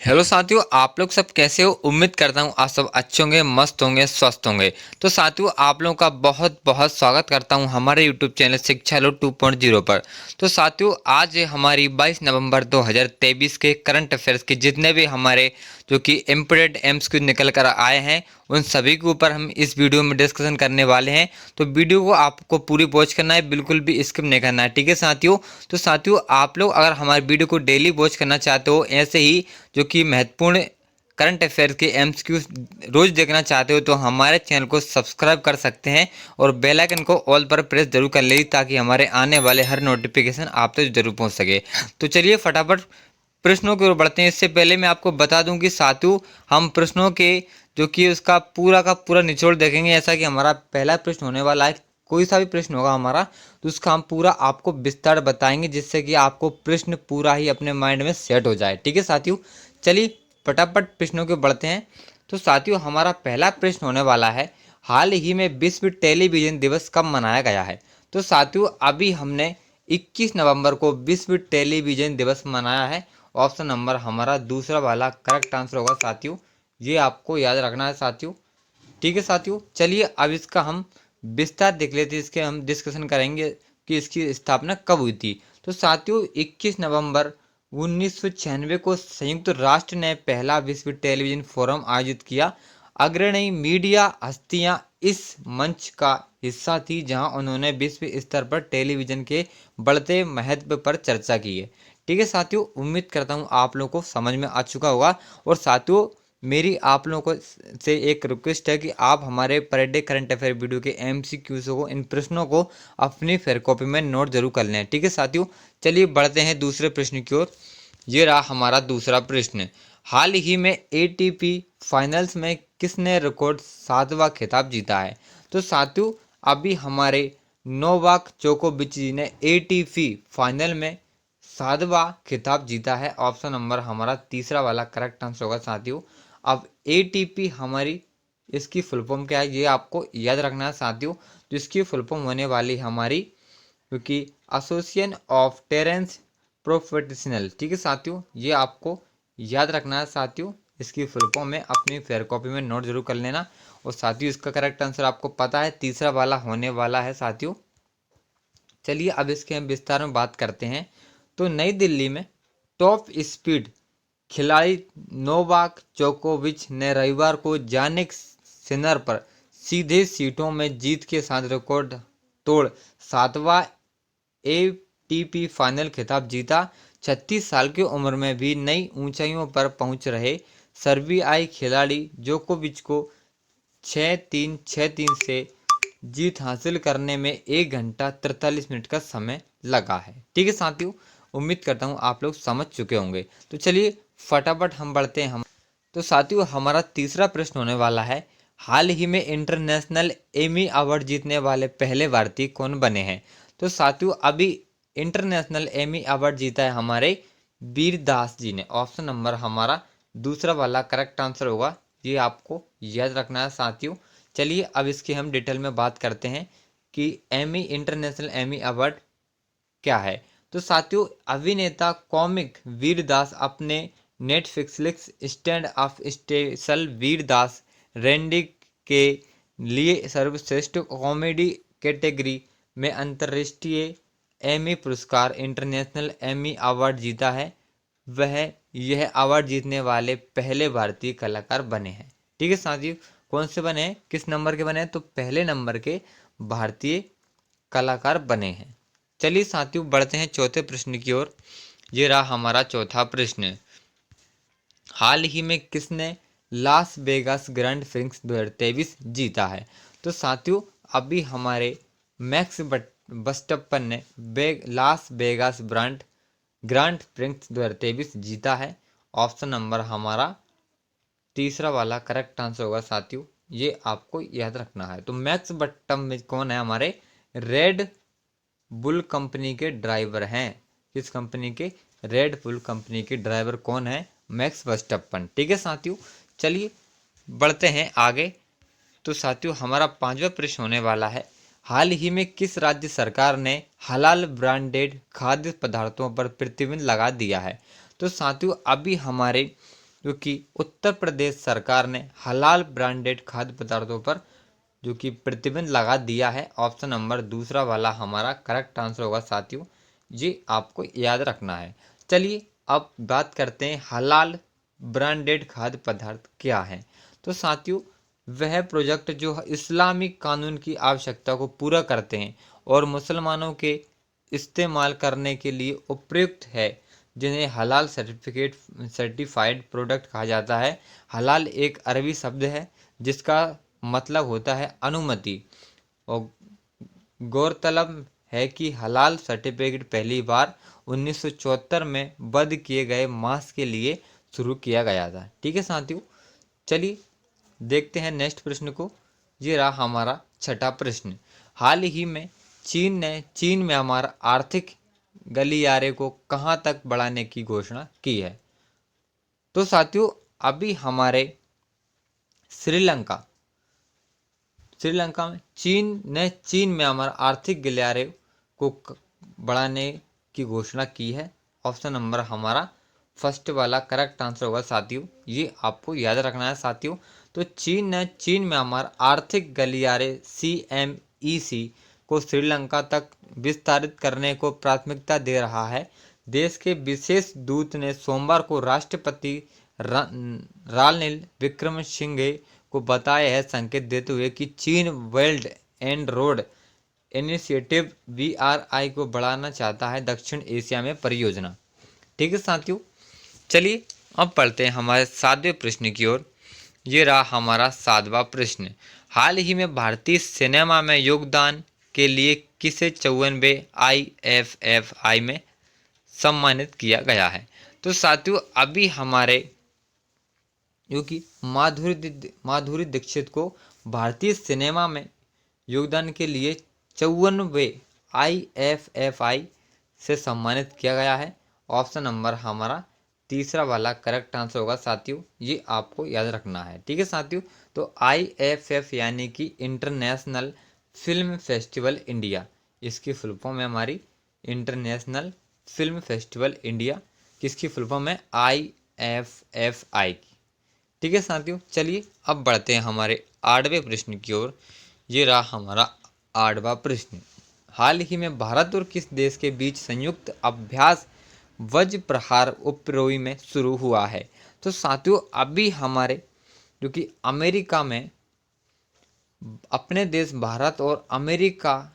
Hello साथियों, आप लोग सब कैसे हो। उम्मीद करता हूँ आप सब अच्छे होंगे, मस्त होंगे, स्वस्थ होंगे। तो साथियों, आप लोगों का बहुत बहुत स्वागत करता हूँ हमारे यूट्यूब चैनल शिक्षा लो 2.0 पर। तो साथियों, आज है हमारी 22 नवंबर 2023 के करंट अफेयर्स के जितने भी हमारे जो कि इम्पोर्टेंट एमसीक्यू निकल कर आए हैं उन सभी के ऊपर हम इस वीडियो में डिस्कशन करने वाले हैं। तो वीडियो को आपको पूरी वॉच करना है, बिल्कुल भी स्किप नहीं करना है, ठीक है साथियों। तो साथियों, आप लोग अगर हमारे वीडियो को डेली वॉच करना चाहते हो, ऐसे ही जो कि महत्वपूर्ण करंट अफेयर के एमसीक्यू रोज देखना चाहते हो, तो हमारे चैनल को सब्सक्राइब कर सकते हैं और बेल आइकन को ऑल पर प्रेस जरूर कर लीजिए ताकि हमारे आने वाले हर नोटिफिकेशन आप तक जरूर पहुंच सके। तो चलिए फटाफट प्रश्नों की ओर बढ़ते हैं। इससे पहले मैं आपको बता दूं कि साथियों, हम प्रश्नों के जो कि उसका पूरा का पूरा निचोड़ देखेंगे। ऐसा कि हमारा पहला प्रश्न होने वाला है, कोई सा भी प्रश्न होगा हमारा तो उसका हम पूरा आपको विस्तार बताएंगे, जिससे कि आपको प्रश्न पूरा ही अपने माइंड में सेट हो जाए, ठीक है साथियों। चलिए फटाफट प्रश्नों के बढ़ते हैं। तो साथियों, हमारा पहला प्रश्न होने वाला है, हाल ही में विश्व टेलीविजन दिवस कब मनाया गया है। तो साथियों, अभी हमने 21 नवंबर को विश्व टेलीविजन दिवस मनाया है। ऑप्शन नंबर हमारा दूसरा वाला करेक्ट आंसर होगा साथियों, ये आपको याद रखना है साथियों, ठीक है साथियों। चलिए अब इसका हम विस्तार देख लेते हैं, इसके हम डिस्कशन करेंगे कि इसकी स्थापना कब हुई थी। तो साथियों, 21 नवंबर 1996 को संयुक्त राष्ट्र ने पहला विश्व टेलीविजन फोरम आयोजित किया। अग्रणी मीडिया हस्तियां इस मंच का हिस्सा थी, जहां उन्होंने विश्व स्तर पर टेलीविजन के बढ़ते महत्व पर चर्चा की है, ठीक है साथियों। उम्मीद करता हूं आप लोगों को समझ में आ चुका होगा। और साथियों, मेरी आप लोगों को से एक रिक्वेस्ट है कि आप हमारे per day current affair video के एमसीक्यूज़ को, इन प्रश्नों को अपनी फेयर कॉपी में नोट जरूर कर लें, ठीक है साथियों। चलिए बढ़ते हैं दूसरे प्रश्न की ओर। ये रहा हमारा दूसरा प्रश्न, हाल ही में एटीपी फाइनल्स में किसने रिकॉर्ड 7वां खिताब जीता है। तो साथियों, अभी हमारे नोवाक जोकोविच जी ने एटीपी फाइनल में 7वां खिताब जीता है। ऑप्शन नंबर हमारा तीसरा वाला करेक्ट आंसर होगा साथियों। अब एटीपी हमारी इसकी फुल फॉर्म क्या है, ये आपको याद रखना है साथियों। तो इसकी फुल फॉर्म होने वाली हमारी, क्योंकि एसोसिएशन ऑफ टेरेंस प्रोफेशनल, ठीक है साथियों, ये आपको याद रखना है साथियों। इसकी फुल फॉर्म में अपनी फेयर कॉपी में नोट जरूर कर लेना। और साथियों, इसका करेक्ट आंसर आपको पता है, तीसरा वाला होने वाला है साथियों। चलिए अब इसके हम विस्तार में बात करते हैं। तो नई दिल्ली में टॉप स्पीड खिलाड़ी नोवाक जोकोविच ने रविवार को जानिक सिनर पर सीधे सीटों में जीत के साथ रिकॉर्ड तोड़ 7वां एटीपी फाइनल खिताब जीता। 36 साल की उम्र में भी नई ऊंचाइयों पर पहुंच रहे सर्बियाई खिलाड़ी जोकोविच को 6-3 से जीत हासिल करने में 1 घंटा 43 मिनट का समय लगा है, ठीक है साथियों। उम्मीद करता हूँ आप लोग समझ चुके होंगे। तो चलिए फटाफट हम बढ़ते हैं। हम तो साथियों, हमारा तीसरा प्रश्न होने वाला है, हाल ही में इंटरनेशनल एमी अवार्ड जीतने वाले पहले भारतीय कौन बने हैं। तो साथियों, अभी इंटरनेशनल एमी अवार्ड जीता है हमारे वीर दास जी ने। ऑप्शन नंबर हमारा दूसरा वाला करेक्ट आंसर होगा, ये आपको याद रखना है साथियों। चलिए अब इसकी हम डिटेल में बात करते हैं कि एमी इंटरनेशनल एमी अवार्ड क्या है। तो साथियों, अभिनेता कॉमिक वीरदास अपने Netflix stand up special Vir Das रेंडी के लिए सर्वश्रेष्ठ कॉमेडी कैटेगरी में अंतर्राष्ट्रीय एमी पुरस्कार इंटरनेशनल एमी अवार्ड जीता है। वह यह अवार्ड जीतने वाले पहले भारतीय कलाकार बने हैं, ठीक है साथियों। कौन से बने हैं, किस नंबर के बने हैं, तो पहले नंबर के भारतीय कलाकार बने हैं। चलिए साथियों, बढ़ते हैं चौथे प्रश्न की ओर। ये रहा हमारा चौथा प्रश्न, हाल ही में किसने लास वेगास ग्रैंड प्रिक्स 2023 जीता है। तो साथियों, अभी हमारे मैक्स वर्स्टैपन ने लास वेगास ग्रैंड प्रिक्स 2023 जीता है। ऑप्शन नंबर हमारा तीसरा वाला करेक्ट आंसर होगा साथियों, ये आपको याद रखना है। तो मैक्स बट्टम में कौन है, हमारे रेड बुल कंपनी के ड्राइवर हैं। किस कंपनी के, रेड बुल कंपनी के ड्राइवर कौन है, मैक्स वर्स्टैपन, ठीक है साथियों। चलिए बढ़ते हैं आगे। तो साथियों, हमारा पांचवा प्रश्न होने वाला है, हाल ही में किस राज्य सरकार ने हलाल ब्रांडेड खाद्य पदार्थों पर प्रतिबंध लगा दिया है। तो साथियों, अभी हमारे जो कि उत्तर प्रदेश सरकार ने हलाल ब्रांडेड खाद्य पदार्थों पर जो कि प्रतिबंध लगा दिया है। ऑप्शन नंबर दूसरा वाला हमारा करेक्ट आंसर होगा साथियों, ये आपको याद रखना है। चलिए अब बात करते हैं हलाल ब्रांडेड खाद्य पदार्थ क्या है। तो साथियों वह प्रोजेक्ट जो इस्लामिक कानून की आवश्यकता को पूरा करते हैं और मुसलमानों के इस्तेमाल करने के लिए उपयुक्त है, जिन्हें हलाल सर्टिफाइड प्रोडक्ट कहा जाता है। हलाल एक अरबी शब्द है जिसका मतलब होता है अनुमति, और गौरतलब है कि हलाल सर्टिफिकेट पहली बार 1974 में बंद किए गए मांस के लिए शुरू किया गया था। ठीक है साथियों, चलिए देखते हैं नेक्स्ट प्रश्न को। ये रहा हमारा छठा प्रश्न। हाल ही में चीन में हमारा आर्थिक गलियारे को कहाँ तक बढ़ाने की घोषणा की है। तो साथियों अभी हमारे श्रीलंका में चीन में हमारा आर्थिक गलियारे को बढ़ाने की घोषणा की है। ऑप्शन नंबर हमारा फर्स्ट वाला करेक्ट आंसर होगा साथियों, ये आपको याद रखना है साथियों। तो चीन में हमारा आर्थिक गलियारे CMEC को श्रीलंका तक विस्तारित करने को प्राथमिकता दे रहा है। देश के विशेष दूत ने सोमवार को राष्ट्रपति रानिल विक्रमसिंघे को बताया है, संकेत देते हुए कि चीन belt and road initiative BRI को बढ़ाना चाहता है दक्षिण एशिया में परियोजना। ठीक है साथियों, चलिए अब पढ़ते हैं हमारे सातवें प्रश्न की ओर। ये रहा हमारा सातवां प्रश्न। हाल ही में भारतीय सिनेमा में योगदान के लिए किसे 54वें IFFI में सम्मानित किया गया है। तो साथियों अभी हमारे जो कि माधुरी दीक्षित को भारतीय सिनेमा में योगदान के लिए 54वें IFFI से सम्मानित किया गया है। ऑप्शन नंबर हमारा तीसरा वाला करेक्ट आंसर होगा साथियों, ये आपको याद रखना है। ठीक है साथियों, तो IFF यानी कि इंटरनेशनल फिल्म फेस्टिवल इंडिया, इसकी फुल फॉर्म है हमारी इंटरनेशनल फिल्म फेस्टिवल इंडिया, किसकी फुल फॉर्म है IFFI की। ठीक है साथियों, चलिए अब बढ़ते हैं हमारे आठवें प्रश्न की ओर। ये रहा हमारा आठवां प्रश्न। हाल ही में भारत और किस देश के बीच संयुक्त अभ्यास वज्र प्रहार उपरोई में शुरू हुआ है। तो साथियों अभी हमारे जो कि अमेरिका में अपने देश भारत और अमेरिका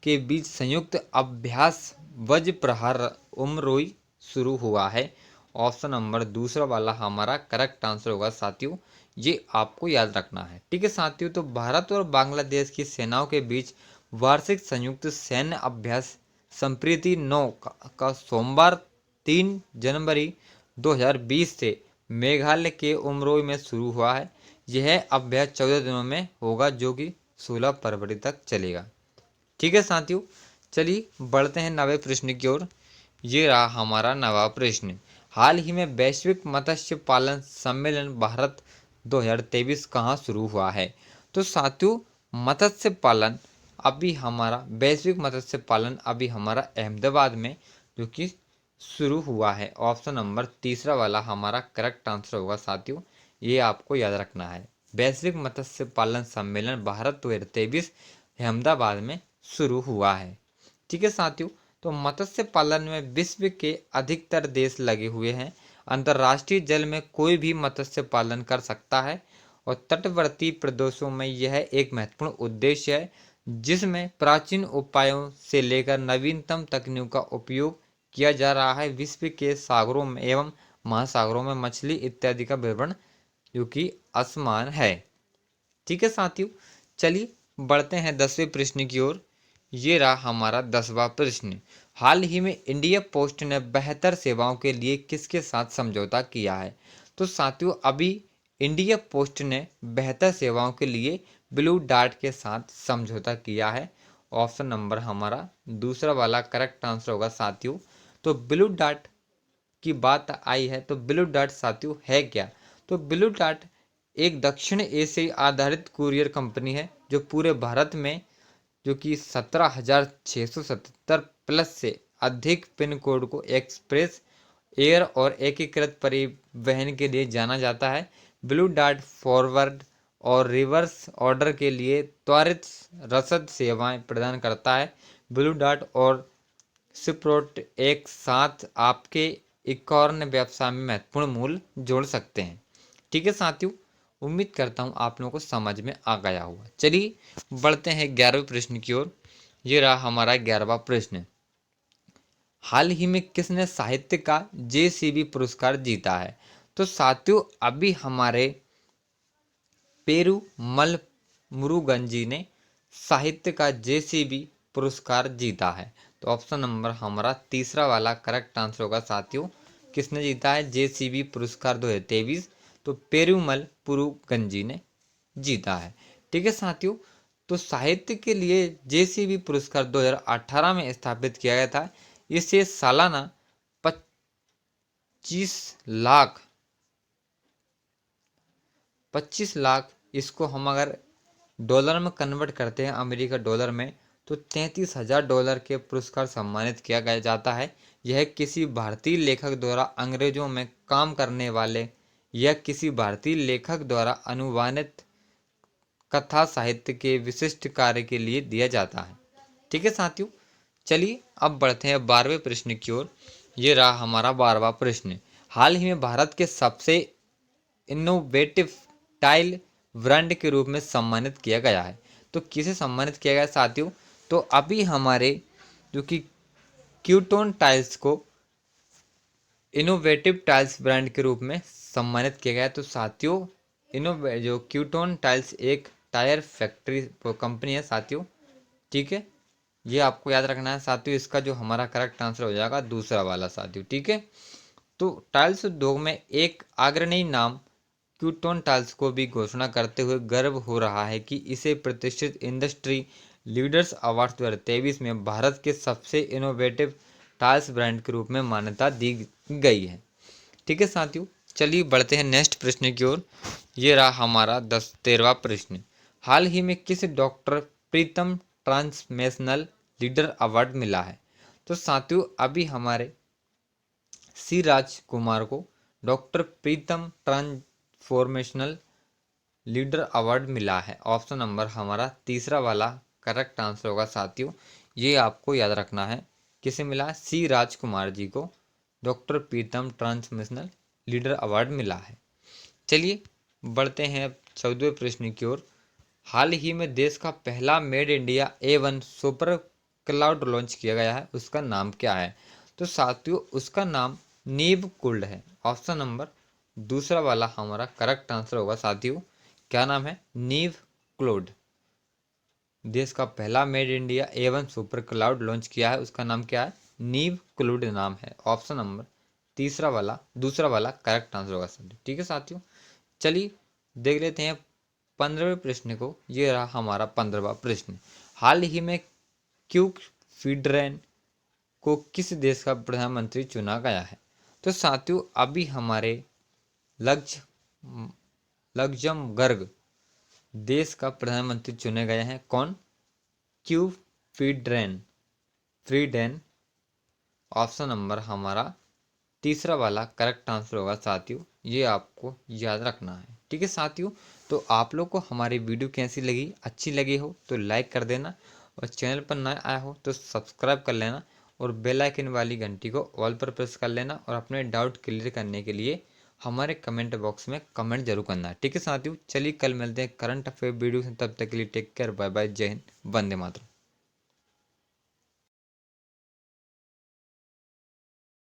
के बीच संयुक्त अभ्यास वज्र प्रहार उमरोई शुरू हुआ है। ऑप्शन नंबर दूसरा वाला हमारा करेक्ट आंसर होगा साथियों, ये आपको याद रखना है। ठीक है साथियों, तो भारत और बांग्लादेश की सेनाओं के बीच वार्षिक संयुक्त सैन्य अभ्यास संप्रीति 9 का सोमवार 3 जनवरी 2020 से मेघालय के उमरोई में शुरू हुआ है। यह अभ्यास 14 दिनों में होगा जो कि 16 फरवरी तक चलेगा। ठीक है साथियों, चलिए बढ़ते हैं नवे प्रश्न की ओर। ये रहा हमारा नवा प्रश्न। हाल ही में वैश्विक मत्स्य पालन सम्मेलन भारत 2023 कहाँ शुरू हुआ है। तो साथियों मत्स्य पालन अभी हमारा वैश्विक मत्स्य पालन अभी हमारा अहमदाबाद में जो कि शुरू हुआ है। ऑप्शन नंबर तीसरा वाला हमारा करेक्ट आंसर होगा साथियों, ये आपको याद रखना है। वैश्विक मत्स्य पालन सम्मेलन भारत 2023 अहमदाबाद में शुरू हुआ है। ठीक है साथियों, तो मत्स्य पालन में विश्व के अधिकतर देश लगे हुए हैं। अंतर्राष्ट्रीय जल में कोई भी मत्स्य पालन कर सकता है और तटवर्ती प्रदेशों में यह एक महत्वपूर्ण उद्देश्य है, जिसमें प्राचीन उपायों से लेकर नवीनतम तकनीकों का उपयोग किया जा रहा है। विश्व के सागरों में एवं महासागरों में मछली इत्यादि का विवरण जो कि असमान है। ठीक है साथियों, चलिए बढ़ते हैं 10वें प्रश्न की ओर। ये रहा हमारा 10वां प्रश्न। हाल ही में इंडिया पोस्ट ने बेहतर सेवाओं के लिए किसके साथ समझौता किया है। तो साथियों अभी इंडिया पोस्ट ने बेहतर सेवाओं के लिए ब्लू डार्ट के साथ समझौता किया है। ऑप्शन नंबर हमारा दूसरा वाला करेक्ट आंसर होगा साथियों। तो ब्लू डार्ट की बात आई है, तो ब्लू डार्ट साथियों है क्या। तो ब्लू डार्ट एक दक्षिण एशियाई आधारित कुरियर कंपनी है जो पूरे भारत में जो कि 17,677 प्लस से अधिक पिन कोड को एक्सप्रेस एयर और एकीकृत परिवहन के लिए जाना जाता है। ब्लू डार्ट फॉरवर्ड और रिवर्स ऑर्डर के लिए त्वरित रसद सेवाएं प्रदान करता है। ब्लू डार्ट और स्प्रोट एक साथ आपके इकॉर्न व्यवसाय में महत्वपूर्ण मूल्य जोड़ सकते हैं। ठीक है साथियों, उम्मीद करता हूँ आप लोगों को समझ में आ गया होगा। चलिए बढ़ते हैं 11वें प्रश्न की ओर। ये रहा हमारा 11वां प्रश्न। हाल ही में किसने साहित्य का जेसीबी पुरस्कार जीता है? तो साथियों अभी हमारे पेरूमल मुरुगन जी ने साहित्य का जेसीबी पुरस्कार जीता है। तो ऑप्शन नंबर हमारा तीसरा वाला करेक्ट आंसर होगा साथियों। किसने जीता है जेसीबी पुरस्कार 2023? तो पेरूमल मुरुगन जी ने जीता है। ठीक है साथियों, तो साहित्य के लिए जेसीबी पुरस्कार 2018 में स्थापित किया गया था। इसे सालाना 25 लाख 25 लाख, इसको हम अगर डॉलर में कन्वर्ट करते हैं अमेरिका डॉलर में, तो 33,000 डॉलर के पुरस्कार सम्मानित किया गया जाता है। यह किसी भारतीय लेखक द्वारा अंग्रेजों में काम करने वाले या किसी भारतीय लेखक द्वारा अनुवादित कथा साहित्य के विशिष्ट कार्य के लिए दिया जाता है। ठीक है साथियों, चलिए अब बढ़ते हैं 12वें प्रश्न की ओर। ये रहा हमारा 12वां प्रश्न। हाल ही में भारत के सबसे इनोवेटिव टाइल ब्रांड के रूप में सम्मानित किया गया है। तो किसे सम्मानित किया गया साथियों? तो अभी हमारे जो कि क्यूटोन टाइल्स को इनोवेटिव टाइल्स ब्रांड के रूप में सम्मानित किया गया है। तो साथियों जो क्यूटोन टाइल्स एक टायर फैक्ट्री कंपनी है साथियों। ठीक है, ये आपको याद रखना है साथियों। इसका जो हमारा करेक्ट आंसर हो जाएगा दूसरा वाला साथियों। ठीक है, तो टाइल्स उद्योग में एक अग्रणी नाम क्यूटोन टाइल्स को भी घोषणा करते हुए गर्व हो रहा है कि इसे प्रतिष्ठित इंडस्ट्री लीडर्स अवार्ड 2023 में भारत के सबसे इनोवेटिव टाइल्स ब्रांड के रूप में मान्यता दी गई है। ठीक है साथियों, चलिए बढ़ते हैं नेक्स्ट प्रश्न की ओर। ये रहा हमारा 13वां प्रश्न। हाल ही में किस डॉक्टर प्रीतम ट्रांसमेशनल लीडर अवार्ड मिला है? तो साथियों अभी हमारे सी राजकुमार को डॉक्टर प्रीतम ट्रांसफॉर्मेशनल लीडर अवार्ड मिला है। ऑप्शन नंबर हमारा तीसरा वाला करेक्ट आंसर होगा साथियों। ये आपको याद रखना है, किसे मिला है? सी राजकुमार जी को डॉक्टर प्रीतम ट्रांसफॉर्मेशनल लीडर अवार्ड मिला है। चलिए बढ़ते हैं 14वें प्रश्न की ओर। हाल ही में देश का पहला made India A1 super cloud launch किया गया है, उसका नाम क्या है? तो साथियों उसका नाम नीव कुल्ड है। ऑप्शन नंबर दूसरा वाला हमारा करेक्ट आंसर होगा साथियों। क्या नाम है? नीव क्लोड। देश का पहला made India A1 super cloud launch किया है, उसका नाम क्या है? नीव क्लूड नाम है। ऑप्शन नंबर तीसरा वाला दूसरा वाला करेक्ट आंसर होगा साथियों। ठीक है साथियों, चलिए देख लेते हैं 15वें प्रश्न को। ये रहा हमारा 15वां प्रश्न। हाल ही में क्यूक फीडरेन को किस देश का प्रधानमंत्री चुना गया है? तो साथियों अभी हमारे लग्ज लग्जमबर्ग देश का प्रधानमंत्री चुने गए हैं। कौन? Q Frieden. ऑप्शन नंबर हमारा तीसरा वाला करेक्ट आंसर होगा साथियों। ये आपको याद रखना है। ठीक है साथियों, तो आप लोग को हमारी वीडियो कैसी लगी? अच्छी लगी हो तो लाइक कर देना, और चैनल पर नया आया हो तो सब्सक्राइब कर लेना, और बेल आइकन वाली घंटी को ऑल पर प्रेस कर लेना, और अपने डाउट क्लियर करने के लिए हमारे कमेंट बॉक्स में कमेंट जरूर करना। ठीक है साथियों, चलिए कल मिलते हैं करंट अफेयर वीडियो से। तब तक के लिए टेक केयर, बाय बाय, जय हिंद, वंदे मातरम।